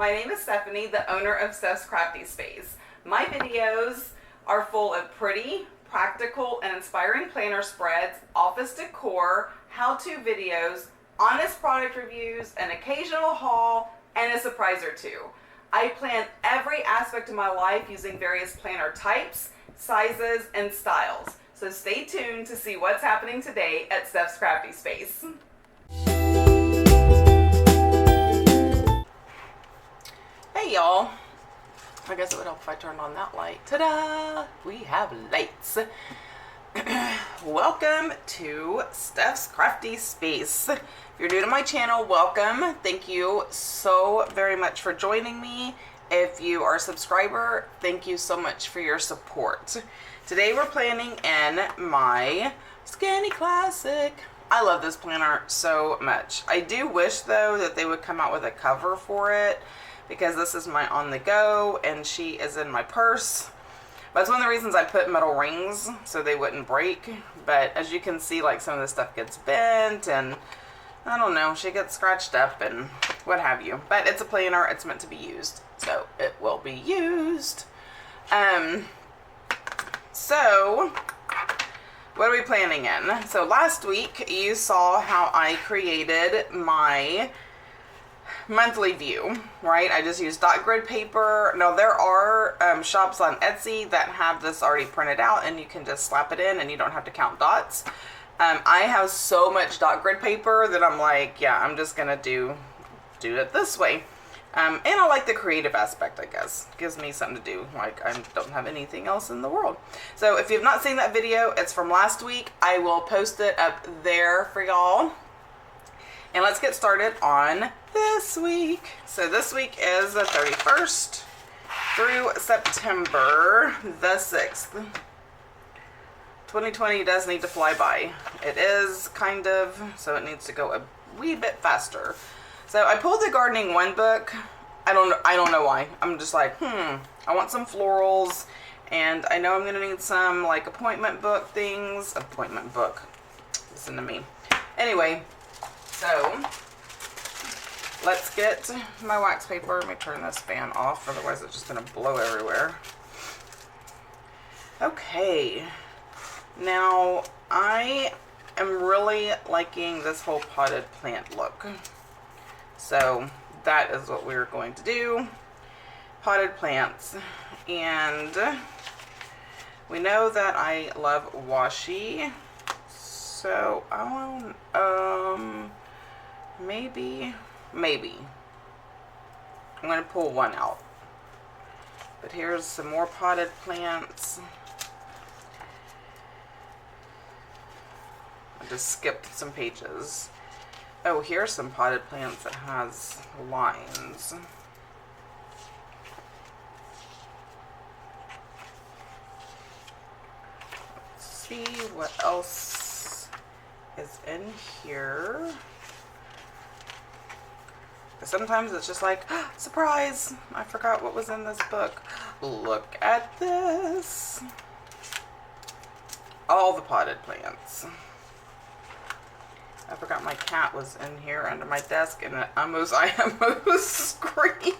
My name is Stephanie, the owner of Steph's Crafty Space. My videos are full of pretty, practical, and inspiring planner spreads, office decor, how-to videos, honest product reviews, an occasional haul, and a surprise or two. I plan every aspect of my life using various planner types, sizes, and styles. So stay tuned to see what's happening today at Steph's Crafty Space. Hey y'all. I guess it would help if I turned on that light. Ta-da! We have lights. Welcome to Steph's Crafty Space. If you're new to my channel, welcome. Thank you so very much for joining me. If you are a subscriber, thank you so much for your support. Today we're planning in my Skinny Classic. I love this planner so much. I do wish though that they would come out with a cover for it, because this is my on the go and she is in my purse. That's one of the reasons I put metal rings so they wouldn't break. But as you can see, like, some of the stuff gets bent and I don't know, she gets scratched up and what have you. But it's a planner, it's meant to be used, so it will be used. So what are we planning in? So last week you saw how I created my monthly view, right? I just used dot grid paper. Now there are shops on Etsy that have this already printed out and you can just slap it in and you don't have to count dots. I have so much dot grid paper that I'm like, yeah, I'm just gonna do it this way. And I like the creative aspect, I guess. It gives me something to do, like I don't have anything else in the world. So if you've not seen that video, it's from last week. I will post it up there for y'all. And let's get started on this week. So this week is the 31st through September the 6th. 2020 does need to fly by. It is kind of, so it needs to go a wee bit faster. So I pulled the Gardening 1 book. I don't know why. I'm just like, I want some florals, and I know I'm gonna need some like appointment book things. Appointment book. Listen to me. Anyway. So, let's get my wax paper. Let me turn this fan off, otherwise it's just going to blow everywhere. Okay, now I am really liking this whole potted plant look. So, that is what we're going to do. Potted plants. And we know that I love washi. So, I want, maybe I'm going to pull one out. But here's some more potted plants. I just skipped some pages. Oh, here's some potted plants that has lines. Let's see what else is in here. Sometimes it's just like, surprise, I forgot what was in this book. Look at this. All the potted plants. I forgot my cat was in here under my desk and I almost screamed.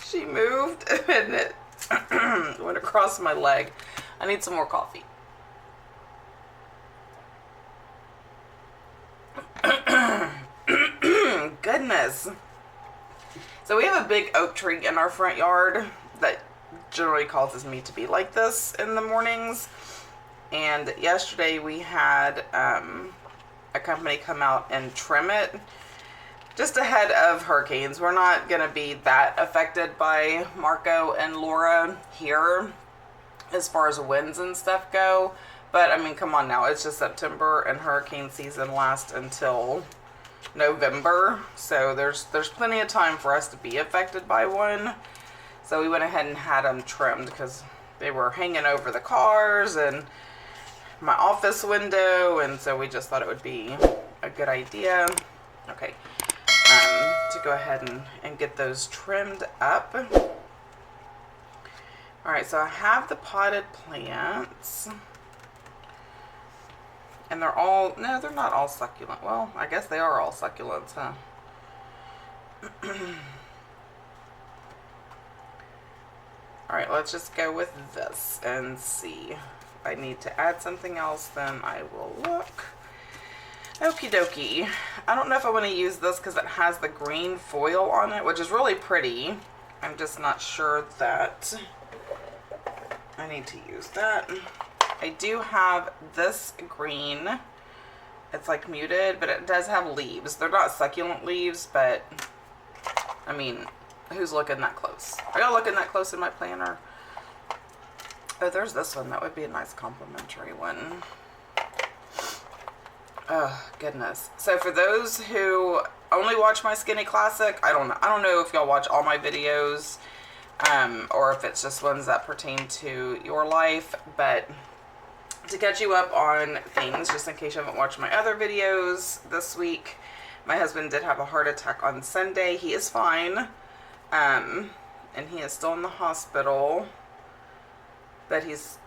She moved and it went across my leg. I need some more coffee. Goodness. So we have a big oak tree in our front yard that generally causes me to be like this in the mornings. And yesterday we had a company come out and trim it just ahead of hurricanes. We're not going to be that affected by Marco and Laura here as far as winds and stuff go. But I mean, come on now, it's just September and hurricane season lasts until November, so there's plenty of time for us to be affected by one. So we went ahead and had them trimmed because they were hanging over the cars and my office window, and so we just thought it would be a good idea. Okay, to go ahead and get those trimmed up. All right, so I have the potted plants. And they're all, no, they're not all succulent. Well, I guess they are all succulents, huh? Alright, let's just go with this and see. If I need to add something else, then I will look. Okie dokie. I don't know if I want to use this because it has the green foil on it, which is really pretty. I'm just not sure that I need to use that. I do have this green. It's like muted, but it does have leaves. They're not succulent leaves, but I mean, who's looking that close? Are y'all looking that close in my planner? Oh, there's this one. That would be a nice complimentary one. Oh, goodness. So for those who only watch my Skinny Classic, I don't know if y'all watch all my videos, or if it's just ones that pertain to your life, but to catch you up on things, just in case you haven't watched my other videos this week, my husband did have a heart attack on Sunday. He is fine, and he is still in the hospital, but he's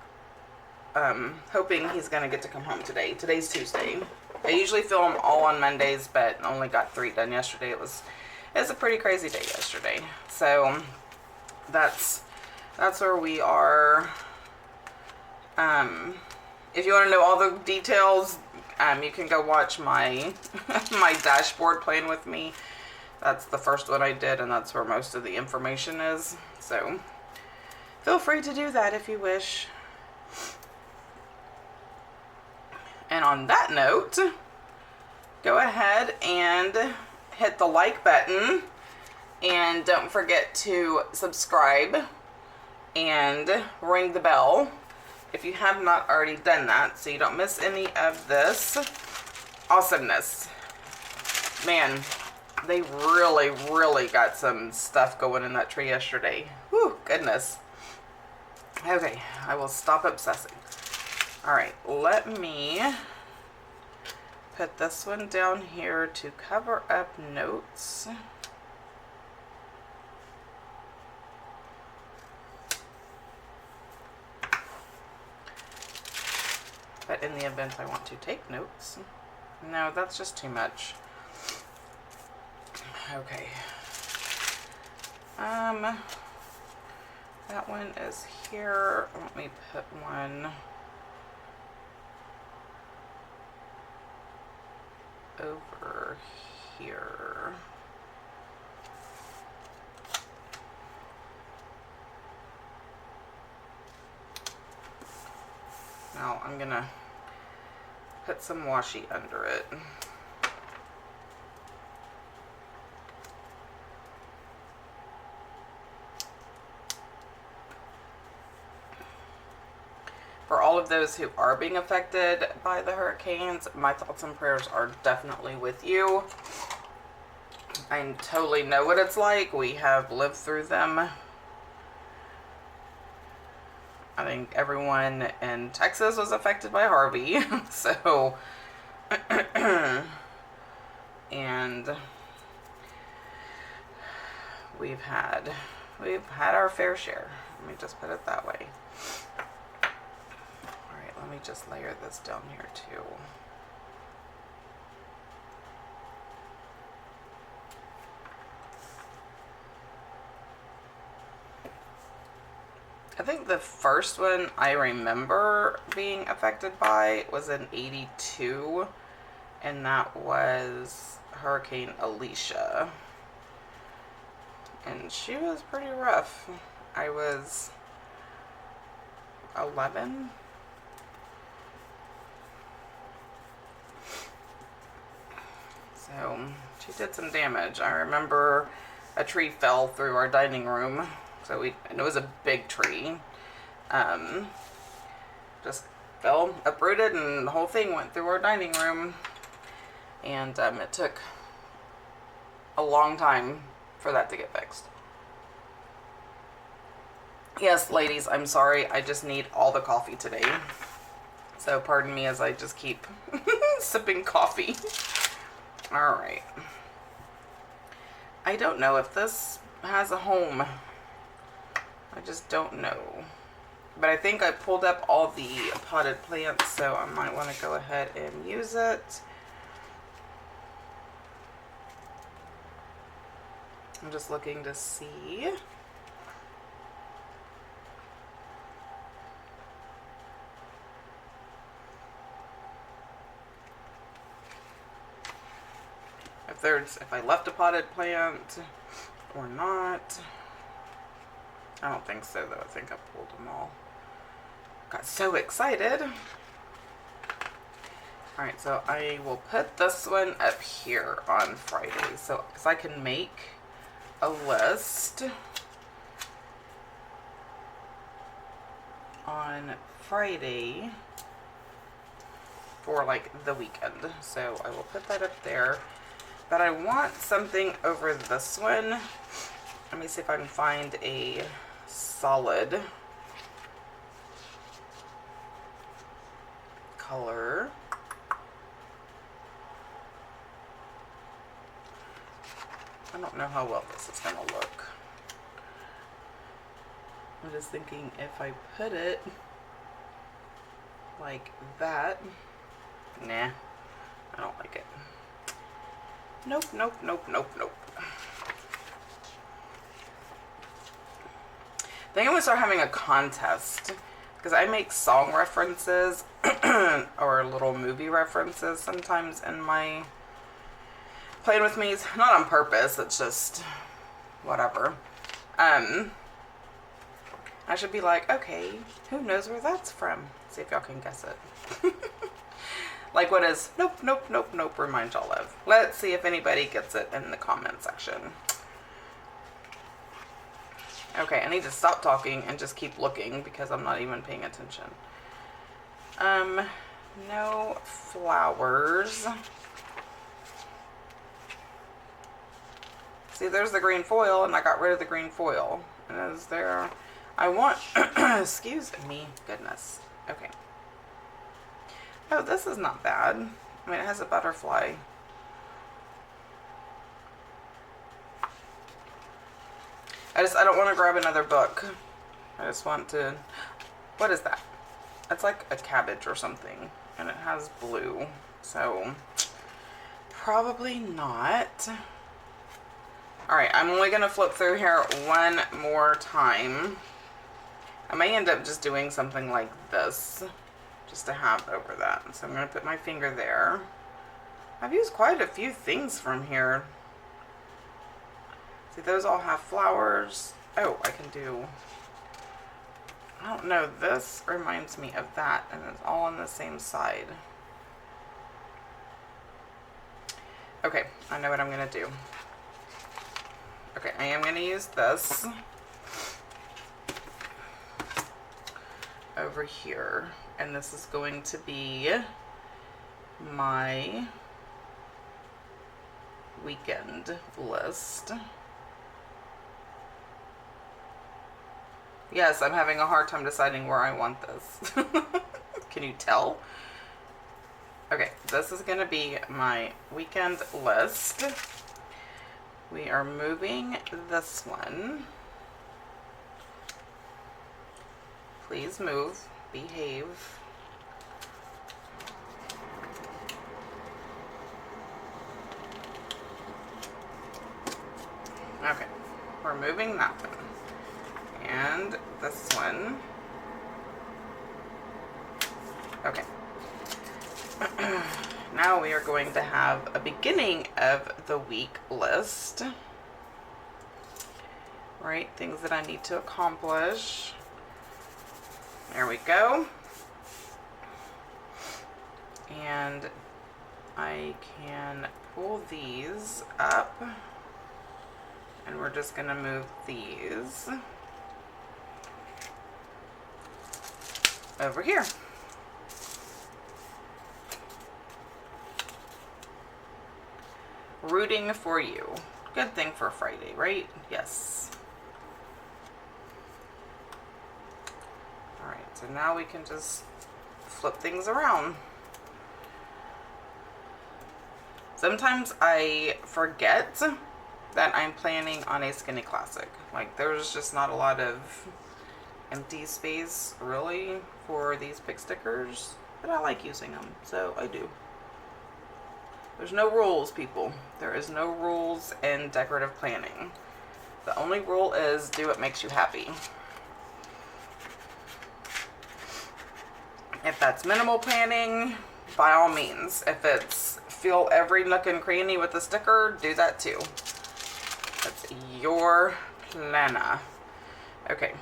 hoping he's going to get to come home today. Today's Tuesday. I usually film all on Mondays, but only got 3 done yesterday. It was a pretty crazy day yesterday. So that's where we are. If you want to know all the details, you can go watch my my dashboard playing with me. That's the first one I did, and that's where most of the information is. So feel free to do that if you wish. And on that note, go ahead and hit the like button, and don't forget to subscribe and ring the bell if you have not already done that, so you don't miss any of this awesomeness. Man, they really got some stuff going in that tree yesterday. Whew, goodness. Okay, I will stop obsessing. Alright, let me put this one down here to cover up notes. But in the event I want to take notes. No, that's just too much. Okay. That one is here. Let me put one over here. Now I'm gonna put some washi under it. For all of those who are being affected by the hurricanes, my thoughts and prayers are definitely with you. I totally know what it's like. We have lived through them. I think everyone in Texas was affected by Harvey, so, and we've had our fair share. Let me just put it that way. All right, let me just layer this down here too. I think the first one I remember being affected by was in '82, and that was Hurricane Alicia. And she was pretty rough. I was 11. So she did some damage. I remember a tree fell through our dining room. So and it was a big tree. Just fell, uprooted, and the whole thing went through our dining room. And it took a long time for that to get fixed. Yes, ladies, I'm sorry. I just need all the coffee today. So pardon me as I just keep sipping coffee. All right. I don't know if this has a home. I just don't know. But I think I pulled up all the potted plants, so I might want to go ahead and use it. I'm just looking to see. If I left a potted plant or not. I don't think so though. I think I pulled them all. Got so excited. Alright, so I will put this one up here on Friday. So, because I can make a list on Friday for like the weekend. So I will put that up there. But I want something over this one. Let me see if I can find a solid color. I don't know how well this is going to look. I'm just thinking if I put it like that. Nah, I don't like it. Nope, nope, nope, nope, nope. I think I'm going to start having a contest because I make song references or little movie references sometimes in my Playing With Me's. Not on purpose, it's just whatever. I should be like, okay, who knows where that's from? See if y'all can guess it. Like what is nope, nope, nope, nope remind y'all of. Let's see if anybody gets it in the comment section. Okay, I need to stop talking and just keep looking because I'm not even paying attention. No flowers. See, there's the green foil, and I got rid of the green foil. And is there... I want... excuse me. Goodness. Okay. Oh, this is not bad. I mean, it has a butterfly. I don't want to grab another book. I just want to... What is that? It's like a cabbage or something. And it has blue. So, probably not. Alright, I'm only going to flip through here one more time. I may end up just doing something like this. Just to have over that. So I'm going to put my finger there. I've used quite a few things from here. See, those all have flowers. Oh, I can do... I don't know. This reminds me of that. And it's all on the same side. Okay, I know what I'm going to do. Okay, I am going to use this over here, and this is going to be my weekend list. Yes, I'm having a hard time deciding where I want this. Can you tell? Okay, this is going to be my weekend list. We are moving this one. Please move. Behave. Okay. We're moving that one. And this one. Okay. Now we are going to have a beginning of the week list. Right? Things that I need to accomplish. There we go. And I can pull these up. And we're just going to move these over here. Rooting for you. Good thing for Friday, right? Yes. Alright, so now we can just flip things around. Sometimes I forget that I'm planning on a skinny classic. Like, there's just not a lot of empty space, really, for these pick stickers. But I like using them, so I do. There's no rules, people. There is no rules in decorative planning. The only rule is do what makes you happy. If that's minimal planning, by all means. If it's fill every nook and cranny with a sticker, do that too. That's your planner. Okay.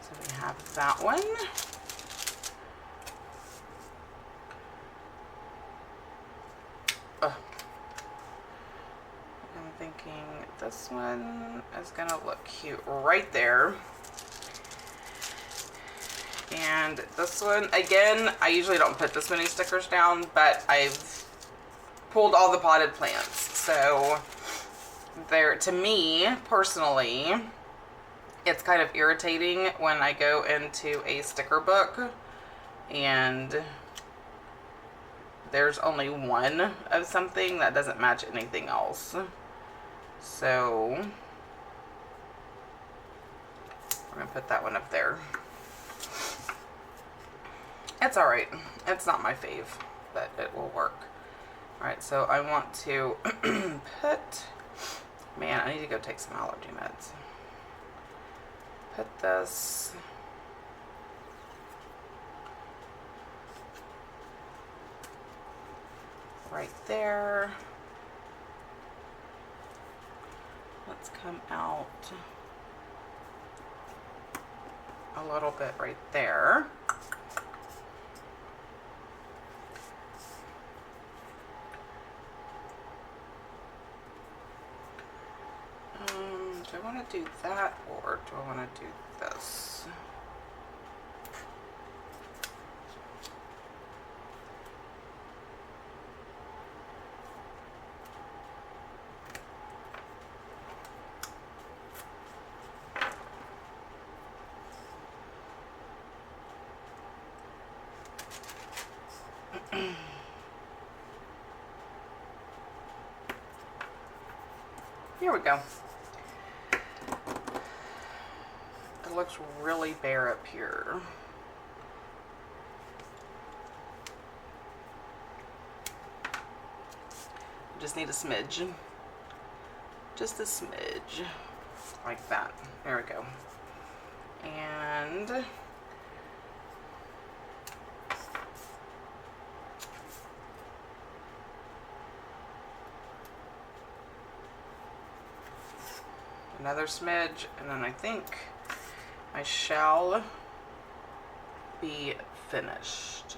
So we have that one. I'm thinking this one is gonna look cute right there. And this one, again, I usually don't put this many stickers down, but I've pulled all the potted plants. So there, to me personally, it's kind of irritating when I go into a sticker book and there's only one of something that doesn't match anything else. So we're gonna put that one up there. It's all right. It's not my fave, but it will work. All right, so I want to put, man, I need to go take some allergy meds. Put this right there. Let's come out a little bit right there. Do I want to do that or do I want to do this? Here we go. It looks really bare up here. Just need a smidge. Just a smidge. Like that. There we go. And another smidge, and then I think I shall be finished.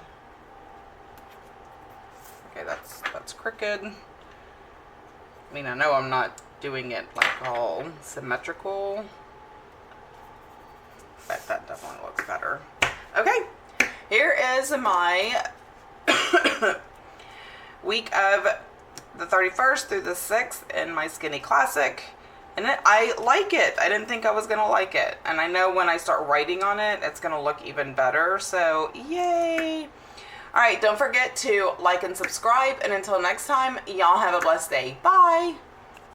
Okay, that's crooked. I mean, I know I'm not doing it like all symmetrical, but that definitely looks better. Okay, here is my week of the 31st through the 6th in my Skinny Classic. And I like it. I didn't think I was going to like it. And I know when I start writing on it, it's going to look even better. So, yay. All right, don't forget to like and subscribe. And until next time, y'all have a blessed day. Bye.